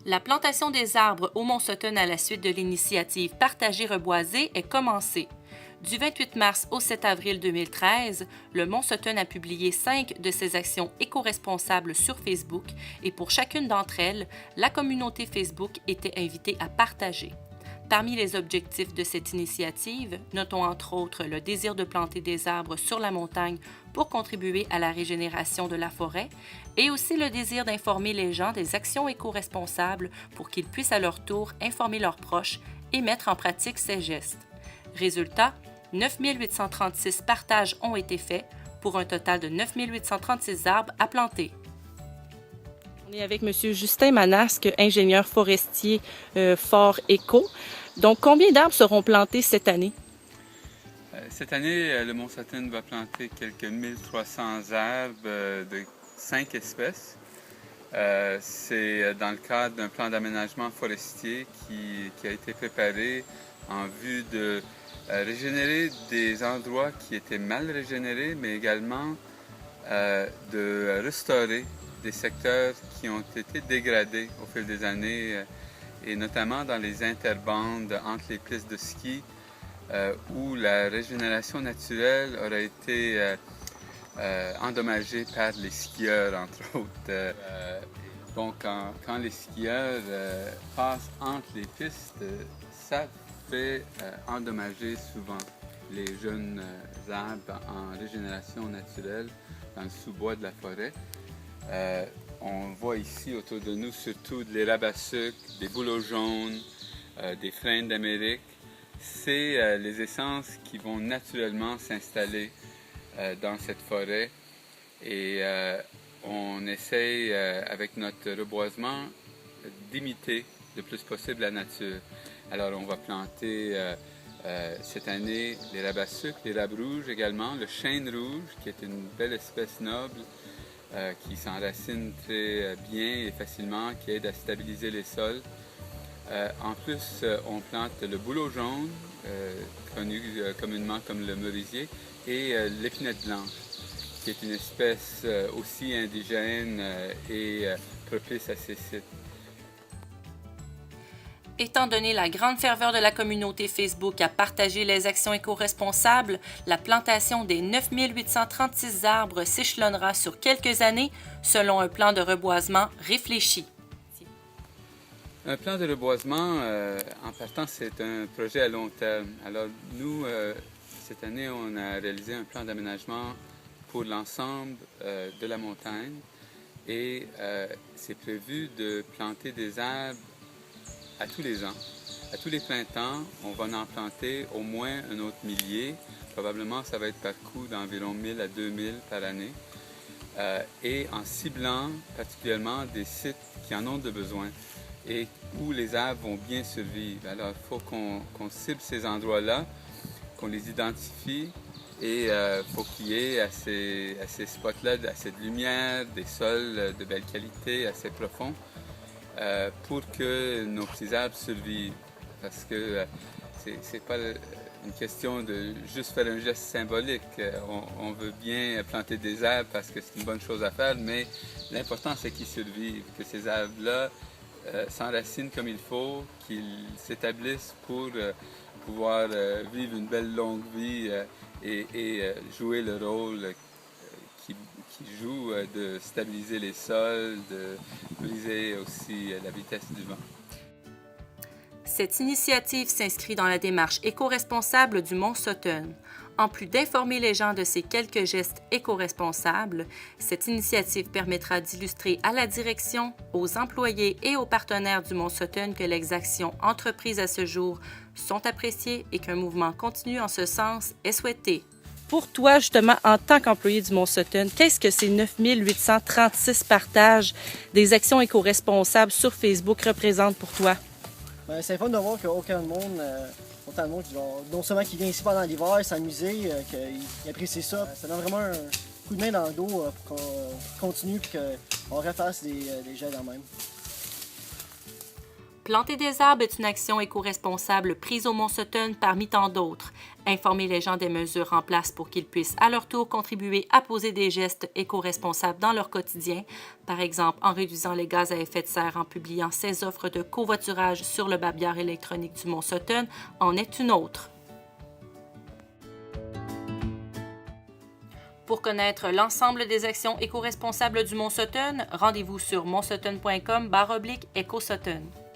La plantation des arbres au Mont Sutton à la suite de l'initiative Partager reboiser est commencée. Du 28 mars au 7 avril 2013, le Mont Sutton a publié 5 de ses actions éco-responsables sur Facebook et pour chacune d'entre elles, la communauté Facebook était invitée à partager. Parmi les objectifs de cette initiative, notons entre autres le désir de planter des arbres sur la montagne pour contribuer à la régénération de la forêt et aussi le désir d'informer les gens des actions éco-responsables pour qu'ils puissent à leur tour informer leurs proches et mettre en pratique ces gestes. Résultat, 9 836 partages ont été faits pour un total de 9 836 arbres à planter. On est avec M. Justin Manasque, ingénieur forestier Fort Éco. Donc, combien d'arbres seront plantés cette année? Cette année, le Mont Sutton va planter quelques 1300 arbres de 5 espèces. C'est dans le cadre d'un plan d'aménagement forestier qui a été préparé en vue de régénérer des endroits qui étaient mal régénérés, mais également de restaurer des secteurs qui ont été dégradés au fil des années, et notamment dans les interbandes entre les pistes de ski, où la régénération naturelle aurait été endommagée par les skieurs, entre autres. Donc, quand les skieurs passent entre les pistes, ça fait endommager souvent les jeunes arbres en régénération naturelle dans le sous-bois de la forêt. On voit ici autour de nous surtout des rabat-sucre, des bouleaux jaunes, des frênes d'Amérique. C'est les essences qui vont naturellement s'installer dans cette forêt et on essaye avec notre reboisement d'imiter le plus possible la nature. Alors on va planter cette année les rabat-sucre, les rabes rouges également, le chêne rouge qui est une belle espèce noble qui s'enracine très bien et facilement, qui aide à stabiliser les sols. En plus, on plante le bouleau jaune, connu communément comme le merisier, et l'épinette blanche, qui est une espèce aussi indigène et propice à ces sites. Étant donné la grande ferveur de la communauté Facebook à partager les actions éco-responsables, la plantation des 9 836 arbres s'échelonnera sur quelques années selon un plan de reboisement réfléchi. Un plan de reboisement, en partant, c'est un projet à long terme. Alors nous, cette année, on a réalisé un plan d'aménagement pour l'ensemble de la montagne et c'est prévu de planter des arbres à tous les ans. À tous les printemps, on va en planter au moins un autre millier. Probablement, ça va être par coup d'environ 1000 à 2000 par année. Et en ciblant particulièrement des sites qui en ont de besoin et où les arbres vont bien survivre. Alors, il faut qu'on cible ces endroits-là, qu'on les identifie et il faut qu'il y ait à ces spots-là assez de lumière, des sols de belle qualité, assez profonds, pour que nos petits arbres survivent. Parce que c'est pas une question de juste faire un geste symbolique. On veut bien planter des arbres parce que c'est une bonne chose à faire, mais l'important c'est qu'ils survivent, que ces arbres-là s'enracinent comme il faut, qu'ils s'établissent pour pouvoir vivre une belle longue vie et jouer le rôle qui joue de stabiliser les sols, de briser aussi la vitesse du vent. Cette initiative s'inscrit dans la démarche éco-responsable du Mont Sutton. En plus d'informer les gens de ces quelques gestes éco-responsables, cette initiative permettra d'illustrer à la direction, aux employés et aux partenaires du Mont Sutton que les actions entreprises à ce jour sont appréciées et qu'un mouvement continu en ce sens est souhaité. Pour toi, justement, en tant qu'employé du Mont Sutton, qu'est-ce que ces 9 836 partages des actions éco-responsables sur Facebook représentent pour toi? Ben, c'est fun de voir qu'autant de monde qui, genre, non seulement qui vient ici pendant l'hiver s'amuser, qu'il apprécie ça. Ça donne vraiment un coup de main dans le dos pour qu'on continue et qu'on refasse des jets dans le même. Planter des arbres est une action éco-responsable prise au Mont Sutton parmi tant d'autres. Informer les gens des mesures en place pour qu'ils puissent à leur tour contribuer à poser des gestes éco-responsables dans leur quotidien, par exemple en réduisant les gaz à effet de serre en publiant ses offres de covoiturage sur le babillard électronique du Mont Sutton, en est une autre. Pour connaître l'ensemble des actions éco-responsables du Mont Sutton, rendez-vous sur montsutton.com/éco-sutton.